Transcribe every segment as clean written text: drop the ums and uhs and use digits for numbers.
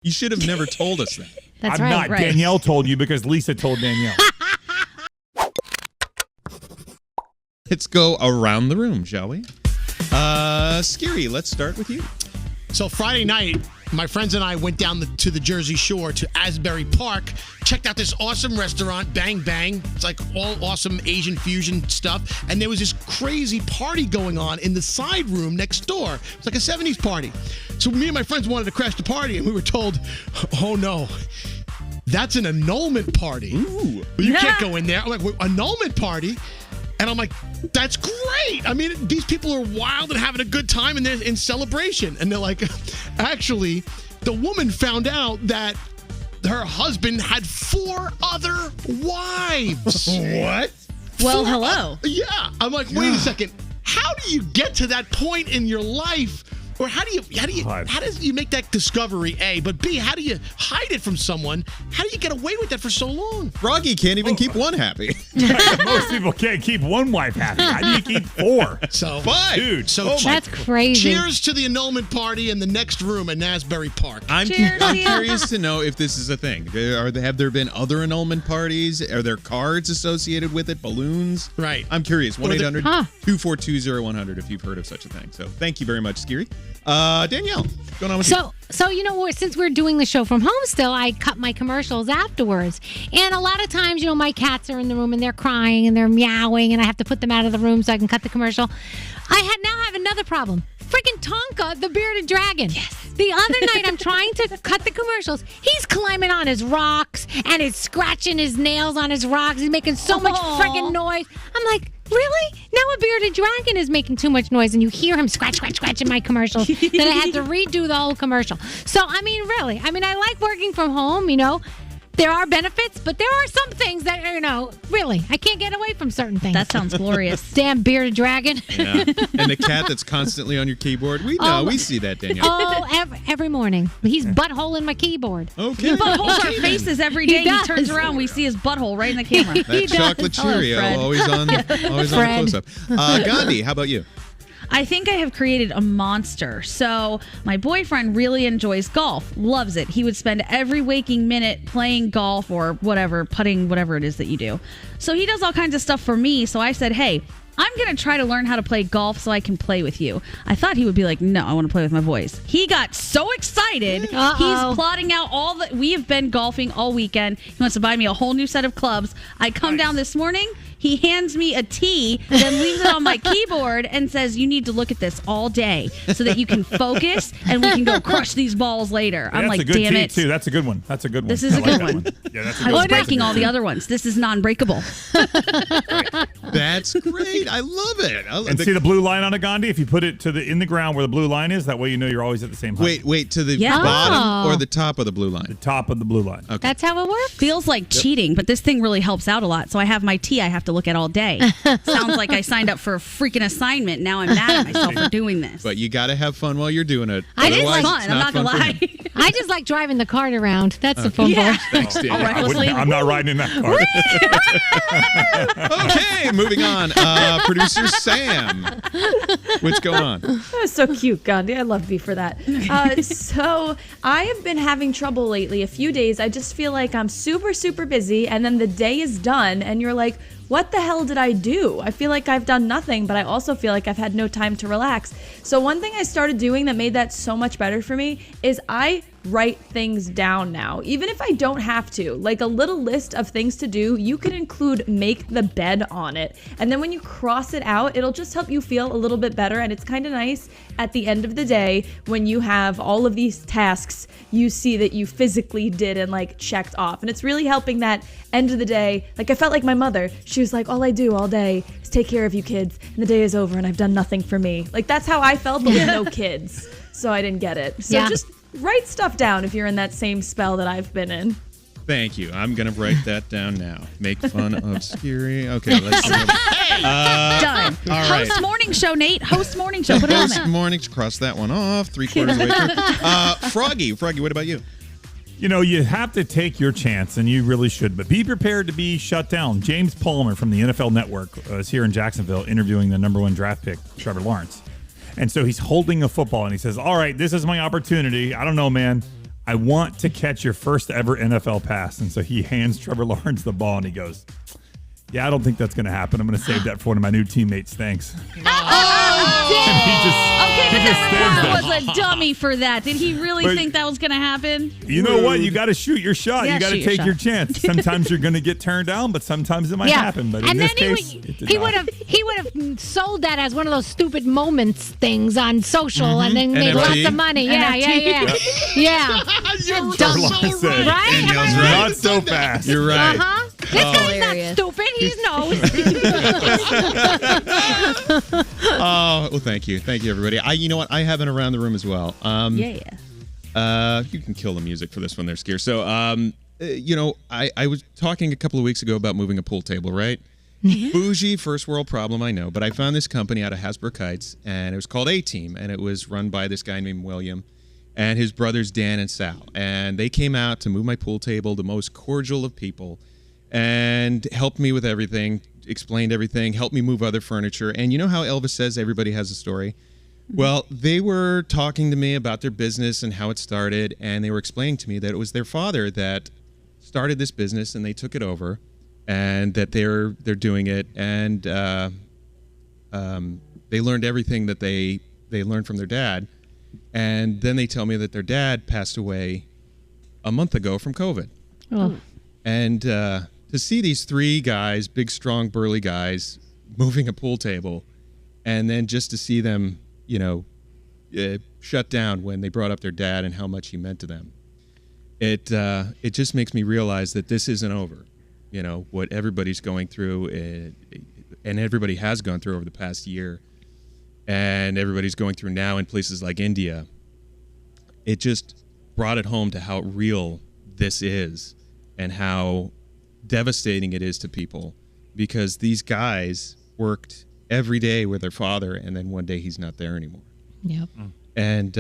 You should have never told us that. That's I'm right. not. Danielle told you because Lisa told Danielle. Let's go around the room, shall we? Scary, let's start with you. So Friday night, my friends and I went down to the Jersey Shore to Asbury Park, checked out this awesome restaurant, Bang Bang. It's like all awesome Asian fusion stuff. And there was this crazy party going on in the side room next door. It's like a 70s party. So me and my friends wanted to crash the party, and we were told, oh no, that's an annulment party. Ooh. You can't go in there. I'm like, annulment party? And I'm like, that's great. I mean, these people are wild and having a good time, and they're in celebration. And they're like, actually, the woman found out that her husband had 4 other wives. What? Well, hello. Yeah. I'm like, wait a second. How do you get to that point in your life? Or how do you make that discovery, A, but B, how do you hide it from someone? How do you get away with that for so long? Froggy can't even keep one happy. Most people can't keep one wife happy. How do you keep 4? So, dude. So That's crazy. Cheers to the annulment party in the next room in Asbury Park. I'm curious to know if this is a thing. Have there been other annulment parties? Are there cards associated with it? Balloons? Right. I'm curious. 1-800-242-0100 if you've heard of such a thing. So thank you very much, Scary. Danielle, what's going on with you? So you know, since we're doing the show from home still, I cut my commercials afterwards. And a lot of times, you know, my cats are in the room and they're crying and they're meowing and I have to put them out of the room so I can cut the commercial. Now have another problem. Freaking Tonka, the bearded dragon. Yes. The other night, I'm trying to cut the commercials. He's climbing on his rocks and he's scratching his nails on his rocks. He's making so much freaking noise. I'm like, really? Now a bearded dragon is making too much noise and you hear him scratch in my commercials. Then I had to redo the whole commercial. So, I mean, really. I mean, I like working from home, you know. There are benefits, but there are some things that, you know, really, I can't get away from certain things. That sounds glorious. Damn bearded dragon. Yeah. And the cat that's constantly on your keyboard. We know. We see that, Danielle. Oh, every morning. He's butthole in my keyboard. Okay. He buttholes our faces every day. He turns around, we see his butthole right in the camera. That chocolate Cheerio always on the close-up. Gandhi, how about you? I think I have created a monster. So my boyfriend really enjoys golf, loves it. He would spend every waking minute playing golf or whatever, putting, whatever it is that you do. So he does all kinds of stuff for me. So I said, hey, I'm going to try to learn how to play golf so I can play with you. I thought he would be like, no, I want to play with my boys. He got so excited. He's plotting out we have been golfing all weekend. He wants to buy me a whole new set of clubs. I come down this morning. He hands me a tee, then leaves it on my keyboard and says, you need to look at this all day so that you can focus and we can go crush these balls later. Yeah, I'm like, that's a good damn tee, it. too. That's a good one. That's a good one. This is a good one. Yeah, that's a I good was one. breaking all the other ones. This is non-breakable. That's great. I love it. And see the blue line on a Gandhi? If you put it in the ground where the blue line is, that way you know you're always at the same height. Wait, to the bottom or the top of the blue line? The top of the blue line. Okay. That's how it works? Feels like cheating, but this thing really helps out a lot. So I have my tee I have to look at all day. Sounds like I signed up for a freaking assignment. Now I'm mad at myself for doing this. But you got to have fun while you're doing it. It's fun. I'm not going to lie. I just like driving the cart around. That's the fun part. Thanks, Dan. I'm not riding in that car. Okay, moving on. Producer Sam. What's going on? That was so cute, Gandhi. I love you for that. So I have been having trouble lately. A few days, I just feel like I'm super, super busy, and then the day is done, and you're like, what the hell did I do? I feel like I've done nothing, but I also feel like I've had no time to relax. So one thing I started doing that made that so much better for me is I write things down now, even if I don't have to. Like a little list of things to do, you can include make the bed on it. And then when you cross it out, it'll just help you feel a little bit better. And it's kind of nice at the end of the day when you have all of these tasks, you see that you physically did and like checked off. And it's really helping that end of the day. Like I felt like my mother, she was like, all I do all day is take care of you kids and the day is over and I've done nothing for me. Like that's how I felt, but with no kids. So I didn't get it. So just write stuff down if you're in that same spell that I've been in. Thank you. I'm going to write that down now. Make fun of Scary. Okay, let's see. Done. All right. Host morning show, Nate. Host morning show. Put it on Host there. morning. Cross that one off. 3/4 way through. Froggy, what about you? You know, you have to take your chance, and you really should, but be prepared to be shut down. James Palmer from the NFL Network is here in Jacksonville interviewing the #1 draft pick, Trevor Lawrence. And so he's holding a football, and he says, all right, this is my opportunity. I don't know, man. I want to catch your first ever NFL pass. And so he hands Trevor Lawrence the ball and he goes, yeah, I don't think that's going to happen. I'm going to save that for one of my new teammates. Thanks. Okay, but that was a dummy for that. Did he really think that was going to happen? You know what? You got to shoot your shot. Yeah, you got to take your chance. Sometimes you're going to get turned down, but sometimes it might happen. But in this case, he would have sold that as one of those stupid moments things on social, and then made lots of money. Yeah. You're Trevor so Lawrence said, right. Danielle's right. not so fast. You're right. This guy's not stupid. He knows. Oh, well, thank you, everybody. You know what? I have it around the room as well. You can kill the music for this one there, Skier. So, I was talking a couple of weeks ago about moving a pool table, right? Bougie, first world problem, I know. But I found this company out of Hasbrook Heights, and it was called A-Team, and it was run by this guy named William and his brothers Dan and Sal. And they came out to move my pool table, the most cordial of people, and helped me with everything, explained everything, helped me move other furniture. And you know how Elvis says everybody has a story? Well, they were talking to me about their business and how it started, and they were explaining to me that it was their father that started this business and they took it over, and that they're doing it, and they learned everything that they learned from their dad. And then they tell me that their dad passed away a month ago from COVID. Oh. And to see these three guys, big, strong, burly guys, moving a pool table, and then just to see them, shut down when they brought up their dad and how much he meant to them, it just makes me realize that this isn't over. What everybody's going through, and everybody has gone through over the past year, and everybody's going through now in places like India. It just brought it home to how real this is and how devastating it is to people, because these guys worked every day with their father, and then one day he's not there anymore. Yep. And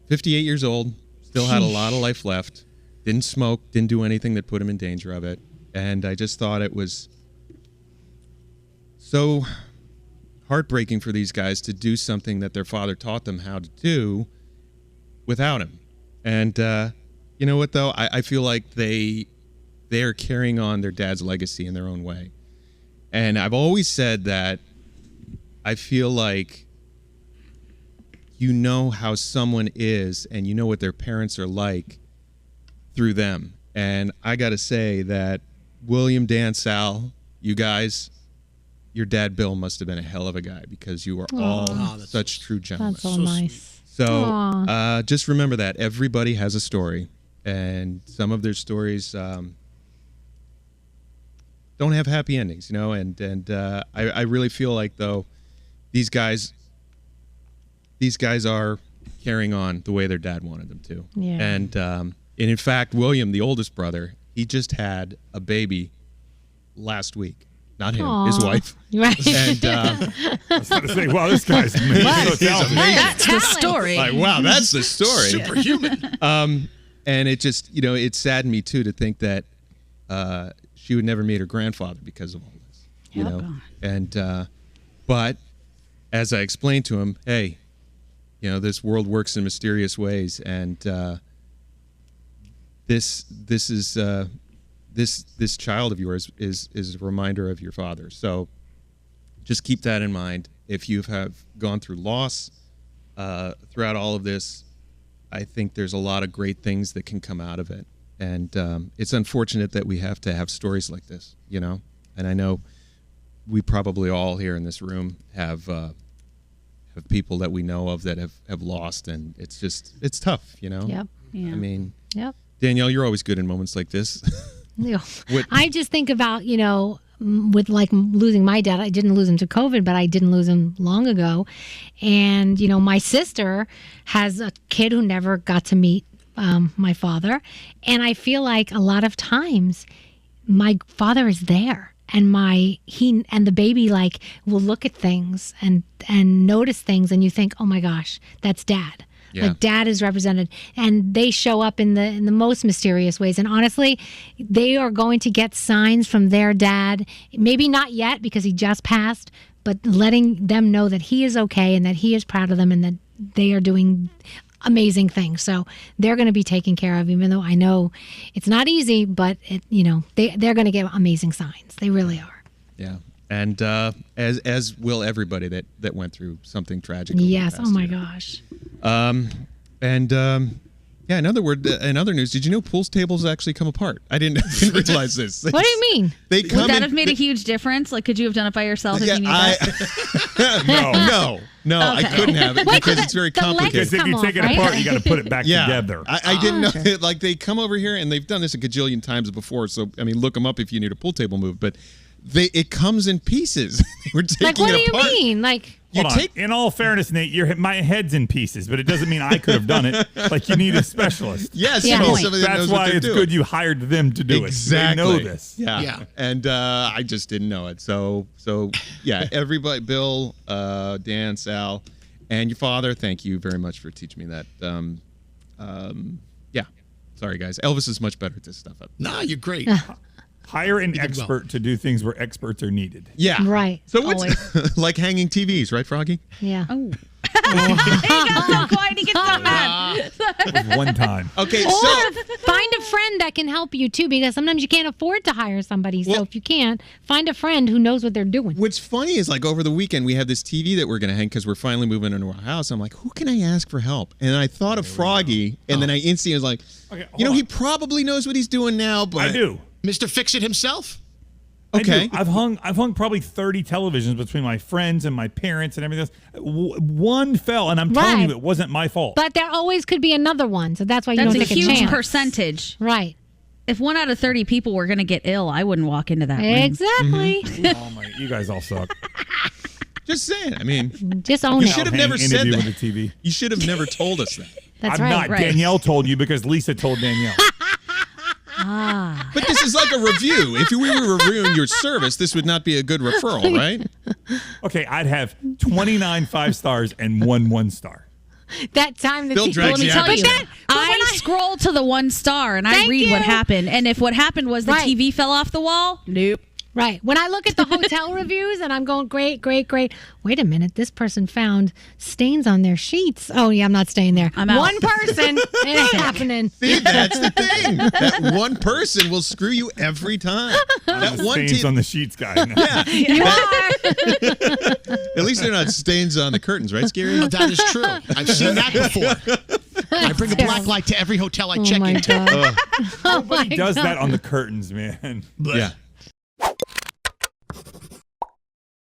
58 years old, still had a lot of life left, didn't smoke, didn't do anything that put him in danger of it. And I just thought it was so heartbreaking for these guys to do something that their father taught them how to do without him. And you know what, though? I feel like they are carrying on their dad's legacy in their own way. And I've always said that I feel like you know how someone is and you know what their parents are like through them. And I got to say that William, Dan, Sal, you guys, your dad Bill must have been a hell of a guy, because you are all such true gentlemen. That's so nice. So just remember that everybody has a story, and some of their stories don't have happy endings, and I really feel like, though, these guys are carrying on the way their dad wanted them to. Yeah. And in fact, William, the oldest brother, he just had a baby last week. Not him, his wife. Right. And I was going to say, wow, this guy's amazing. He's amazing. That's the story. Like, wow, that's the story. Superhuman. And it just, it saddened me too to think that she would never meet her grandfather because of all this. And but as I explained to him, hey, this world works in mysterious ways, and this child of yours is a reminder of your father. So just keep that in mind. If you have gone through loss throughout all of this, I think there's a lot of great things that can come out of it. And it's unfortunate that we have to have stories like this, And I know we probably all here in this room have people that we know of that have lost, and it's tough, Yep. Yeah. I mean, Yep. Danielle, you're always good in moments like this. I just think about, with like losing my dad. I didn't lose him to COVID, but I didn't lose him long ago. And, my sister has a kid who never got to meet my father. And I feel like a lot of times my father is there. And the baby will look at things and notice things, and you think, oh my gosh, that's dad. Yeah. Like dad is represented, and they show up in the most mysterious ways. And honestly, they are going to get signs from their dad. Maybe not yet because he just passed, but letting them know that he is okay and that he is proud of them and that they are doing amazing things. So they're going to be taken care of, even though I know it's not easy, but they're going to get amazing signs. They really are. Yeah. And as will everybody that went through something tragic. Yes. Oh my gosh. Yeah, in other news, did you know pool tables actually come apart? I didn't realize this. What do you mean? They come Would that have made a huge difference? Like, could you have done it by yourself if you knew that? No, I couldn't have it because it's very complicated. Because if you take it apart, you got to put it back together. I didn't know it. Like, they come over here, and they've done this a gajillion times before, so, I mean, look them up if you need a pool table moved, but it comes in pieces. They were taking like, what it do apart. you mean? Like, Hold on. In all fairness, Nate, my head's in pieces, but it doesn't mean I could have done it. Like, you need a specialist. Yes, yeah. you need somebody that That's knows why what they're it's doing. good you hired them to do Exactly. it. They know this. Yeah. And I just didn't know it. So yeah, everybody, Bill, Dan, Sal, and your father, thank you very much for teaching me that. Yeah. Sorry, guys. Elvis is much better at this stuff. Nah, you're great. Hire an expert to do things where experts are needed. Yeah. Right. So what's like hanging TVs, right, Froggy? Yeah. Oh. He got so quiet. He gets so mad. It was one time. Okay, Or so find a friend that can help you too, because sometimes you can't afford to hire somebody. So if you can't, find a friend who knows what they're doing. what's funny is, like, over the weekend we have this TV that we're going to hang because we're finally moving into our house. I'm like, who can I ask for help? And I thought of Froggy, and then I instantly was like, he probably knows what he's doing now. But I do. Mr. Fix-It himself? Okay. I've hung probably 30 televisions between my friends and my parents and everything else. One fell, and I'm telling you, it wasn't my fault. But there always could be another one, so that's why you don't take a chance. That's a huge percentage. Right. If 1 out of 30 people were going to get ill, I wouldn't walk into that room. Exactly. Oh my! You guys all suck. Just saying. I mean, just own you it. should have never said that. With the TV. You should have never told us that. That's I'm right. not. Danielle told you because Lisa told Danielle. But this is like a review. If we were reviewing your service, this would not be a good referral, right? Okay, I'd have 29 5 stars and 1 1-star. That time that Bill drags Let me you tell out. you, I scroll to the 1 star and I read what happened. And if what happened was the TV fell off the wall, nope. Right. When I look at the hotel reviews and I'm going, great, great, great. Wait a minute. This person found stains on their sheets. Oh, yeah, I'm not staying there. I'm out. One person. It ain't happening. See, that's the thing. That one person will screw you every time. That one Stains on the sheets guy. Yeah. You are. At least they're not stains on the curtains, right, Scary? Oh, that is true. I've seen that before. I bring a black light to every hotel I check my into. God. Nobody does that on the curtains, man. Yeah.